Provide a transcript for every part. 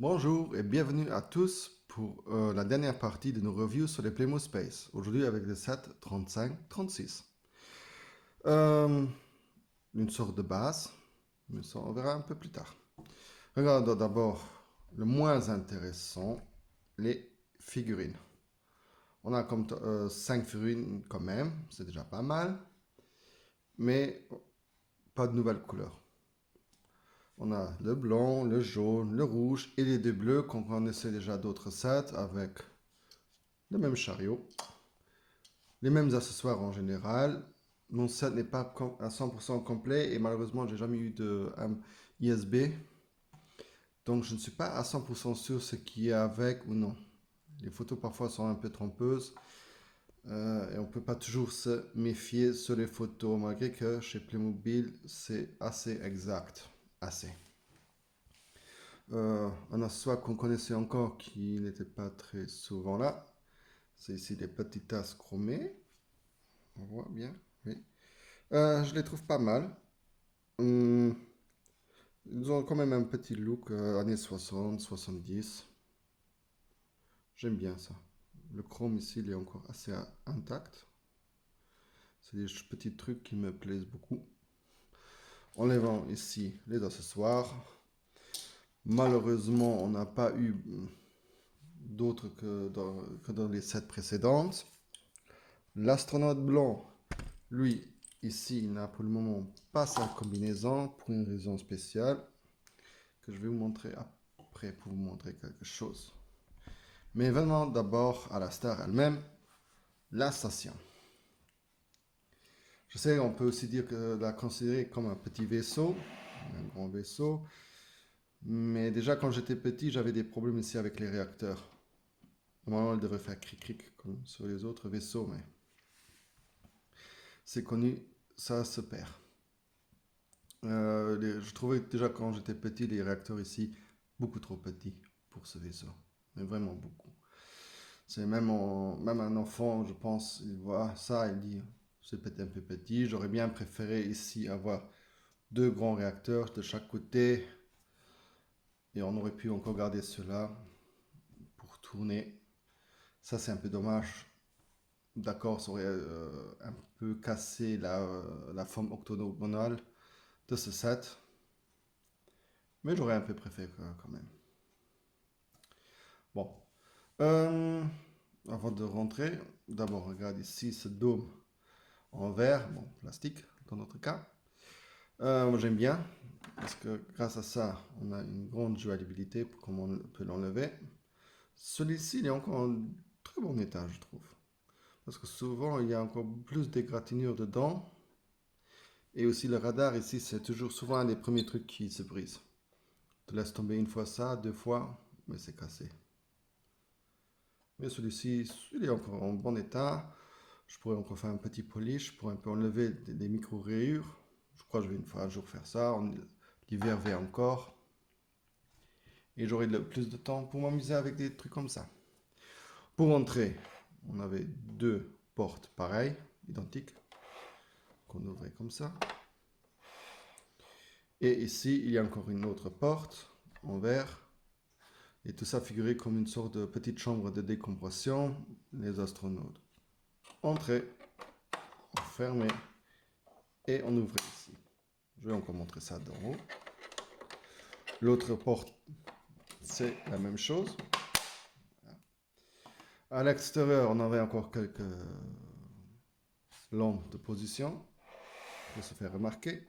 Bonjour et bienvenue à tous pour la dernière partie de nos reviews sur les Playmo Space. Aujourd'hui avec le set 35-36. Euh, une sorte de base, mais ça on verra un peu plus tard. Regardons d'abord le moins intéressant, les figurines. On a comme 5 figurines quand même, c'est déjà pas mal, mais pas de nouvelles couleurs. On a le blanc, le jaune, le rouge et les deux bleus qu'on connaissait déjà d'autres sets avec le même chariot, les mêmes accessoires en général. Mon set n'est pas à 100% complet et malheureusement j'ai jamais eu de ISB. Donc je ne suis pas à 100% sûr ce qu'il y a avec ou non. Les photos parfois sont un peu trompeuses et on ne peut pas toujours se méfier sur les photos malgré que chez Playmobil c'est assez exact. Assez. Un accessoire qu'on connaissait encore qui n'était pas très souvent là. C'est ici des petites tasses chromées. On voit bien, oui. Je les trouve pas mal. Hum, Ils ont quand même un petit look années 60, 70. J'aime bien ça. Le chrome ici, il est encore assez intact. C'est des petits trucs qui me plaisent beaucoup. Enlevant ici les accessoires. Malheureusement, on n'a pas eu d'autres que dans les sets précédentes. L'astronaute blanc, lui, ici, il n'a pour le moment pas sa combinaison pour une raison spéciale que je vais vous montrer après pour vous montrer quelque chose. Mais venons d'abord à la star elle-même, la station. Je sais, on peut aussi dire que la considérer comme un petit vaisseau, un grand vaisseau. Mais déjà, quand j'étais petit, j'avais des problèmes ici avec les réacteurs. Normalement, elle devrait faire cric-cric comme sur les autres vaisseaux, mais c'est connu, ça se perd. Je trouvais déjà quand j'étais petit, les réacteurs ici, beaucoup trop petits pour ce vaisseau. Mais vraiment beaucoup. C'est même un enfant, je pense, il voit ça, il dit, c'est peut-être un peu petit. J'aurais bien préféré ici avoir deux grands réacteurs de chaque côté. Et on aurait pu encore garder cela pour tourner. Ça, c'est un peu dommage. D'accord, ça aurait un peu cassé la forme octogonale de ce set. Mais j'aurais un peu préféré quand même. Bon. Euh, Avant de rentrer, d'abord regarde ici ce dôme en verre, bon, plastique dans notre cas. Moi j'aime bien parce que grâce à ça, on a une grande jouabilité pour comment on peut l'enlever. Celui-ci, il est encore en très bon état, je trouve. Parce que souvent, il y a encore plus d'égratignures dedans. Et aussi le radar ici, c'est toujours souvent un des premiers trucs qui se brise. Tu laisses tomber une fois ça, deux fois, mais c'est cassé. Mais celui-ci, il est encore en bon état. Je pourrais encore faire un petit polish, je pourrais un peu enlever des micro-rayures. Je crois que je vais une fois un jour faire ça. L'hiver va encore. Et j'aurai plus de temps pour m'amuser avec des trucs comme ça. Pour entrer, on avait deux portes pareilles, identiques, qu'on ouvrait comme ça. Et ici, il y a encore une autre porte en verre. Et tout ça figuré comme une sorte de petite chambre de décompression. Les astronautes entraient, on fermait et on ouvrait ici. Je vais encore montrer ça d'en haut. L'autre porte, c'est la même chose. À l'extérieur, on avait encore quelques lampes de position pour se faire remarquer.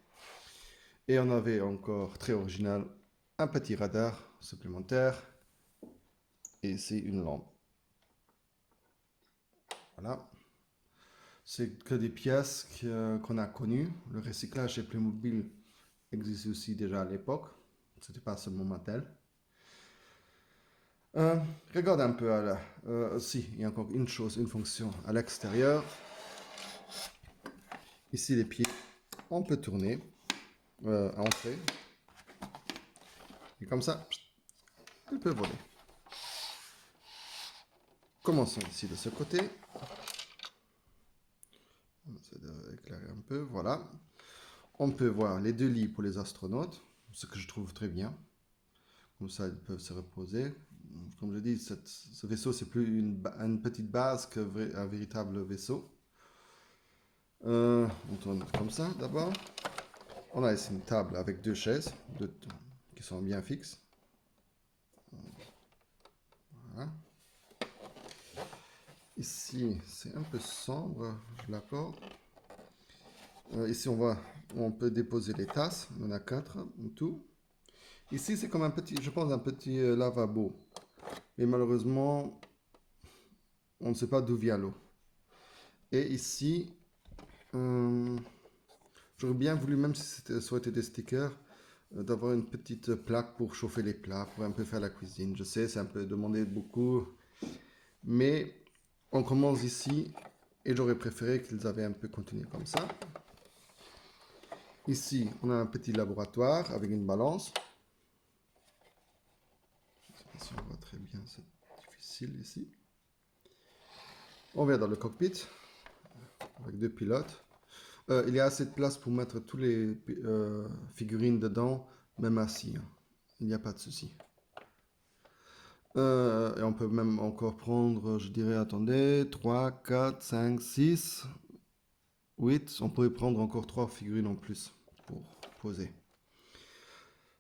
Et on avait encore, très original, un petit radar supplémentaire. Et ici, une lampe. Voilà. C'est que des pièces qu'on a connues. Le recyclage chez Playmobil existe aussi déjà à l'époque. C'était pas seulement Mattel. Regarde un peu si, il y a encore une chose, une fonction à l'extérieur. Ici, les pieds, on peut tourner, entrer. Et comme ça, il peut voler. Commençons ici de ce côté. On va essayer d'éclairer un peu, voilà. On peut voir les deux lits pour les astronautes, ce que je trouve très bien. Comme ça, ils peuvent se reposer. Comme je dis, ce vaisseau, c'est plus une petite base qu'un véritable vaisseau. On tourne comme ça d'abord. On a ici une table avec deux chaises qui sont bien fixes. Voilà. Ici, c'est un peu sombre, je l'accorde. Ici, on peut déposer les tasses. On en a 4 en tout. Ici, c'est comme un petit, je pense, un petit lavabo. Mais malheureusement, on ne sait pas d'où vient l'eau. Et ici, j'aurais bien voulu, même si ça aurait été des stickers, d'avoir une petite plaque pour chauffer les plats, pour un peu faire la cuisine. Je sais, c'est un peu demandé beaucoup. Mais on commence ici et j'aurais préféré qu'ils avaient un peu continué comme ça. Ici, on a un petit laboratoire avec une balance. Si on voit très bien, c'est difficile ici. On vient dans le cockpit avec deux pilotes. Il y a assez de place pour mettre tous les figurines dedans, même assis. Hein. Il n'y a pas de souci. Et on peut même encore prendre, je dirais, attendez, 3, 4, 5, 6, 8. On pourrait prendre encore 3 figurines en plus pour poser.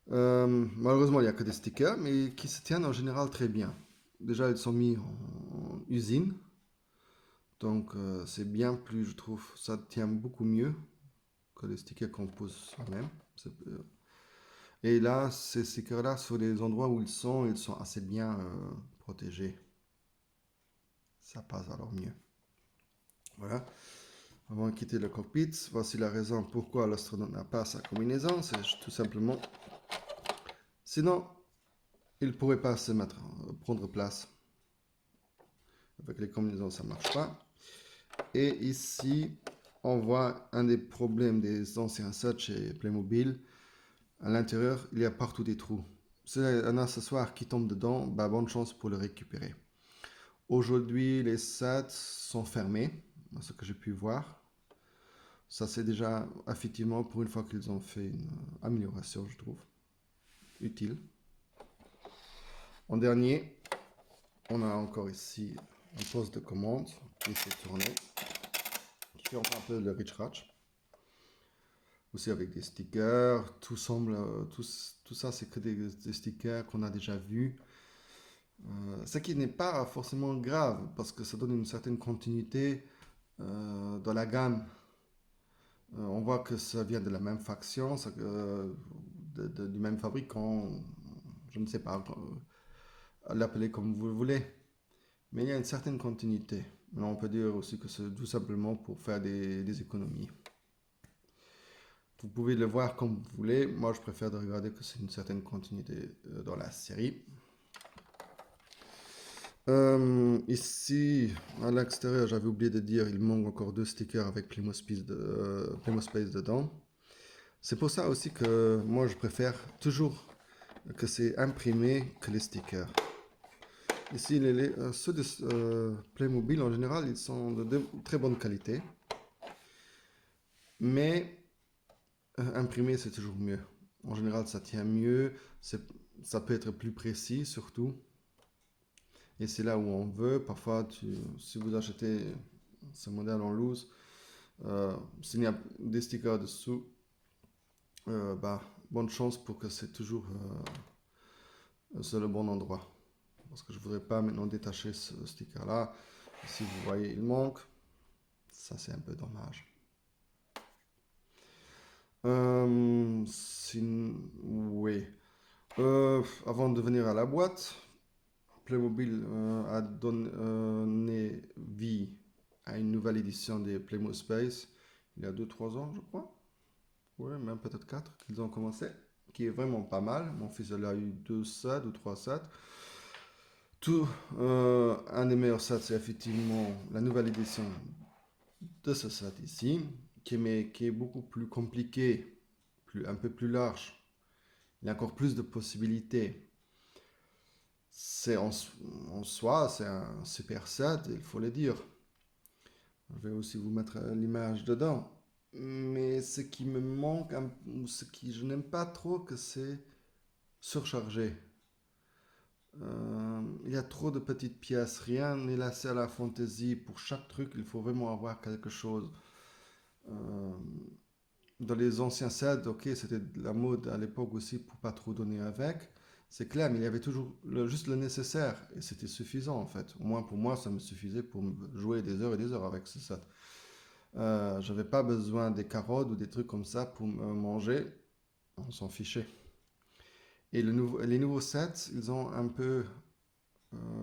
Malheureusement, il n'y a que des stickers, mais qui se tiennent en général très bien. Déjà, ils sont mis en usine. Donc, c'est bien plus, je trouve, ça tient beaucoup mieux que les stickers qu'on pose soi-même. Et là, ces stickers-là, sur les endroits où ils sont assez bien protégés. Ça passe alors mieux. Voilà. Avant de quitter le cockpit, voici la raison pourquoi l'astronaute n'a pas sa combinaison. C'est tout simplement. Sinon, il ne pourrait pas se mettre, prendre place. Avec les combinaisons, ça ne marche pas. Et ici, on voit un des problèmes des anciens sets chez Playmobil. À l'intérieur, il y a partout des trous. C'est un accessoire qui tombe dedans, bah, bonne chance pour le récupérer. Aujourd'hui, les sets sont fermés, à ce que j'ai pu voir. Ça, c'est déjà, effectivement, pour une fois qu'ils ont fait une amélioration, je trouve, utile. En dernier, on a encore ici un poste de commande qui s'est tourné, qui fait un peu le Rich Ratch. Aussi avec des stickers, tout semble, tout ça c'est que des stickers qu'on a déjà vus. Ce qui n'est pas forcément grave parce que ça donne une certaine continuité dans la gamme. On voit que ça vient de la même faction, du même fabricant, je ne sais pas, l'appeler comme vous le voulez. Mais il y a une certaine continuité. Mais on peut dire aussi que c'est tout simplement pour faire des économies. Vous pouvez le voir comme vous voulez. Moi, je préfère de regarder que c'est une certaine continuité dans la série. Ici, à l'extérieur, j'avais oublié de dire, il manque encore 2 stickers avec Plymospace dedans. C'est pour ça aussi que moi, je préfère toujours que c'est imprimé que les stickers. Ici, ceux de Playmobil, en général, ils sont de très bonne qualité. Mais imprimé, c'est toujours mieux. En général, ça tient mieux. Ça peut être plus précis, surtout. Et c'est là où on veut. Parfois, si vous achetez ce modèle en loose, s'il y a des stickers dessous, bah, bonne chance pour que c'est toujours sur le bon endroit. Parce que je ne voudrais pas maintenant détacher ce sticker-là. Si vous voyez, il manque. Ça, c'est un peu dommage. Oui. Avant de venir à la boîte, Playmobil a donné vie à une nouvelle édition des Playmo Space il y a 2-3 ans, je crois. Ouais, même peut-être 4 qu'ils ont commencé, qui est vraiment pas mal. Mon fils il a eu 2 sets ou 3 sets. Un des meilleurs sets, c'est effectivement la nouvelle édition de ce set ici, qui est beaucoup plus compliqué, un peu plus large. Il y a encore plus de possibilités. En soi, c'est un super set, il faut le dire. Je vais aussi vous mettre l'image dedans. Mais ce qui me manque, ce qui je n'aime pas trop, que c'est surchargé. il y a trop de petites pièces, rien n'est laissé à la fantaisie. Pour chaque truc, il faut vraiment avoir quelque chose. Euh, Dans les anciens sets, ok, c'était de la mode à l'époque aussi pour pas trop donner avec. C'est clair, mais il y avait toujours juste le nécessaire et c'était suffisant en fait. Au moins pour moi, ça me suffisait pour jouer des heures et des heures avec ce set. J'avais pas besoin des carottes ou des trucs comme ça pour me manger. On s'en fichait. Et les nouveaux sets, ils ont un peu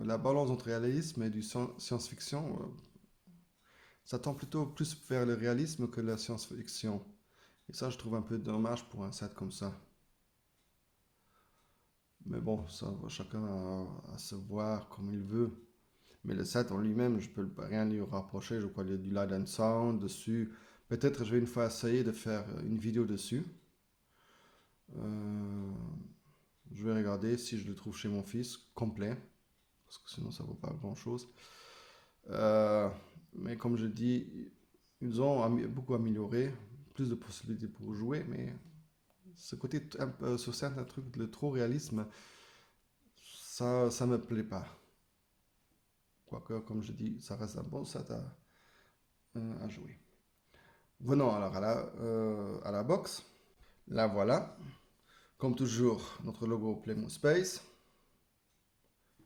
la balance entre réalisme et du science-fiction. Ça tend plutôt plus vers le réalisme que la science-fiction. Et ça, je trouve un peu dommage pour un set comme ça. Mais bon, ça, chacun à se voir comme il veut. Mais le set en lui-même, je peux rien lui rapprocher. Je crois qu'il y a du light and sound dessus. Peut-être je vais une fois essayer de faire une vidéo dessus. Euh, je vais regarder si je le trouve chez mon fils complet. Parce que sinon ça vaut pas grand-chose. Euh, mais comme je dis, ils ont beaucoup amélioré. Plus de possibilités pour jouer. Mais ce côté, sur certains trucs, de trop réalisme, ça me plaît pas. Quoique, comme je dis, ça reste un bon set à jouer. Venons alors à la box. La voilà. Comme toujours, notre logo Playmo Space.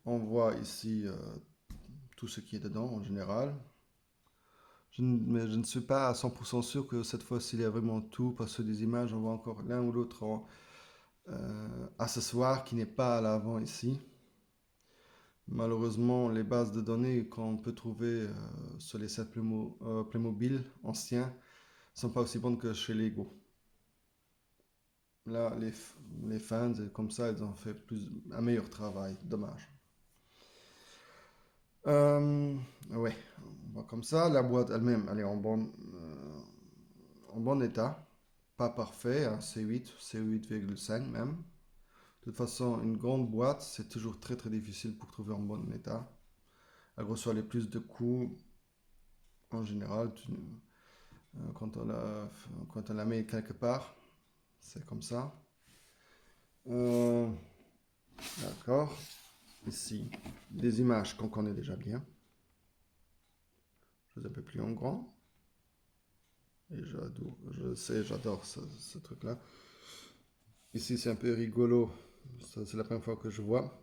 On voit ici tout ce qui est dedans en général. Mais je ne suis pas à 100% sûr que cette fois-ci il y a vraiment tout parce que des images, on voit encore l'un ou l'autre accessoire qui n'est pas à l'avant ici. Malheureusement, les bases de données qu'on peut trouver sur les sets Playmobil anciens sont pas aussi bonnes que chez Lego. Là, les fans, comme ça, ils ont fait un meilleur travail. Dommage. Ouais, on voit comme ça. La boîte elle-même, elle est en bon état. Pas parfait, hein, C8, C8,5 même. De toute façon, une grande boîte, c'est toujours très très difficile pour trouver en bon état. Elle reçoit les plus de coups en général quand on la met quelque part. C'est comme ça. Euh, d'accord. Ici, des images qu'on connaît déjà bien. Je les un peu plus en grand. Et j'adore ce truc-là. Ici, c'est un peu rigolo. C'est la première fois que je vois.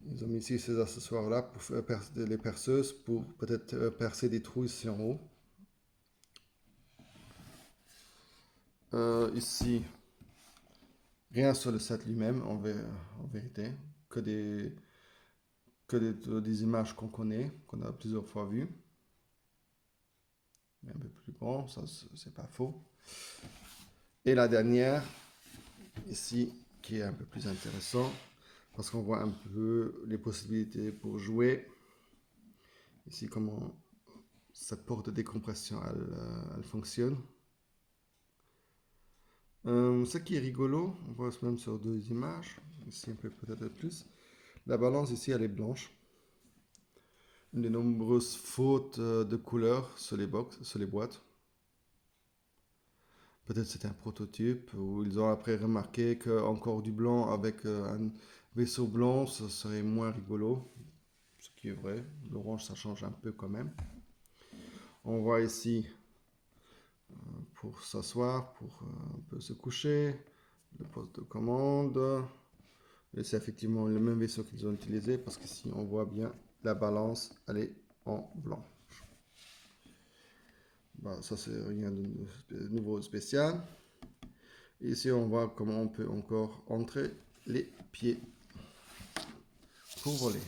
Ils ont mis ici ces accessoires-là pour faire les perceuses, pour peut-être percer des trous ici en haut. Ici, rien sur le set lui-même, en vérité. Que des images qu'on connaît, qu'on a plusieurs fois vues. Mais un peu plus grand, ça c'est pas faux. Et la dernière, ici, qui est un peu plus intéressant, parce qu'on voit un peu les possibilités pour jouer. Ici, comment cette porte de décompression, elle fonctionne. Ce qui est rigolo, on voit même sur deux images, ici un peu peut-être plus, la balance ici elle est blanche. Une des nombreuses fautes de couleurs sur sur les boîtes. Peut-être c'était un prototype, où ils ont après remarqué que encore du blanc avec un vaisseau blanc, ce serait moins rigolo. Ce qui est vrai, l'orange ça change un peu quand même. On voit ici pour s'asseoir, pour un peu se coucher, le poste de commande. Et c'est effectivement le même vaisseau qu'ils ont utilisé parce qu'ici on voit bien la balance, elle est en blanc. Bah, ça c'est rien de nouveau spécial. Et ici on voit comment on peut encore entrer les pieds pour voler.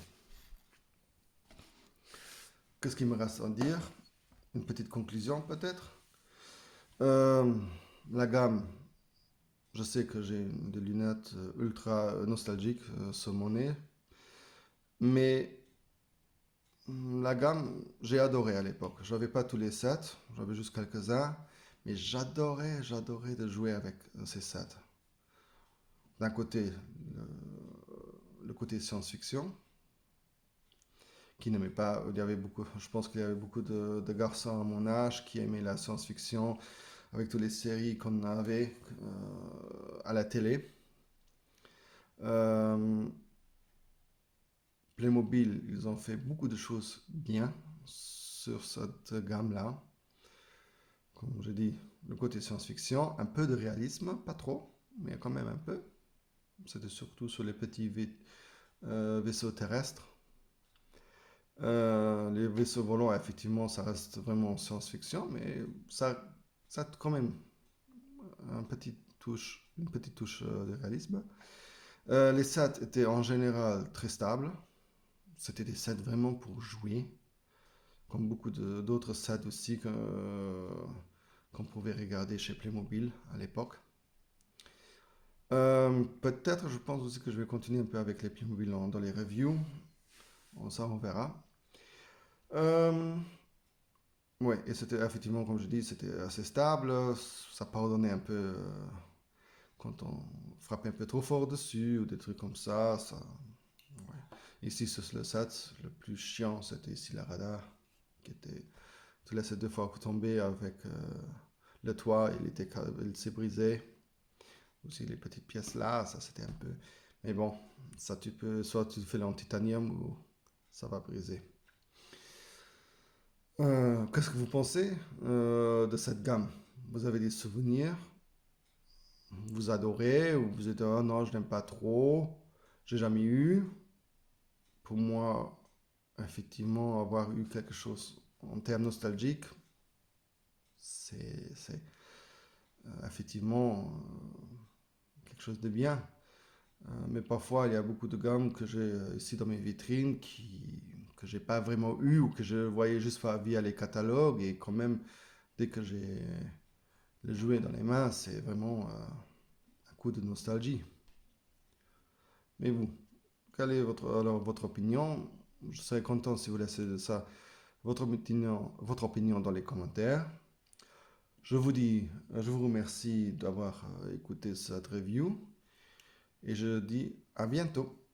Qu'est-ce qu'il me reste à dire? Une petite conclusion peut-être. Euh, la gamme, je sais que j'ai des lunettes ultra nostalgiques sur mon nez, mais la gamme, j'ai adoré à l'époque. J'avais pas tous les sets, j'avais juste quelques-uns, mais j'adorais de jouer avec ces sets. D'un côté, le côté science-fiction, qui n'aimait pas, il y avait beaucoup, je pense qu'il y avait beaucoup de garçons à mon âge qui aimaient la science-fiction avec toutes les séries qu'on avait à la télé. Euh, Playmobil, ils ont fait beaucoup de choses bien sur cette gamme-là. Comme je dis, le côté science-fiction, un peu de réalisme, pas trop, mais quand même un peu. C'était surtout sur les petits vaisseaux terrestres. Les vaisseaux volants, effectivement, ça reste vraiment science-fiction, mais ça a quand même une petite touche de réalisme. Les sets étaient en général très stables. C'était des sets vraiment pour jouer, comme beaucoup d'autres sets aussi qu'on pouvait regarder chez Playmobil à l'époque. Peut-être, je pense aussi que je vais continuer un peu avec les Playmobil dans les reviews. Bon, ça, on verra. Euh, ouais, et c'était effectivement, comme je dis, c'était assez stable. Ça pardonnait un peu quand on frappait un peu trop fort dessus ou des trucs comme ça. Ouais. Ici, sur le set, le plus chiant, c'était ici la radar, qui était, tu laissais deux fois tomber avec le toit, il s'est brisé. Aussi les petites pièces là, ça c'était un peu. Mais bon, ça tu peux, soit tu fais en titanium ou ça va briser. Qu'est-ce que vous pensez de cette gamme? Vous avez des souvenirs? Vous adorez? Ou vous êtes, oh non, je n'aime pas trop? J'ai jamais eu. Pour moi, effectivement, avoir eu quelque chose en termes nostalgiques, c'est effectivement quelque chose de bien. Mais parfois, il y a beaucoup de gammes que j'ai ici dans mes vitrines que j'ai pas vraiment eu ou que je voyais juste via les catalogues. Et quand même, dès que j'ai le jouet dans les mains, c'est vraiment un coup de nostalgie. Mais vous, quelle est votre opinion? Je serais content si vous laissez ça, votre opinion dans les commentaires. Je vous remercie d'avoir écouté cette review et je dis à bientôt.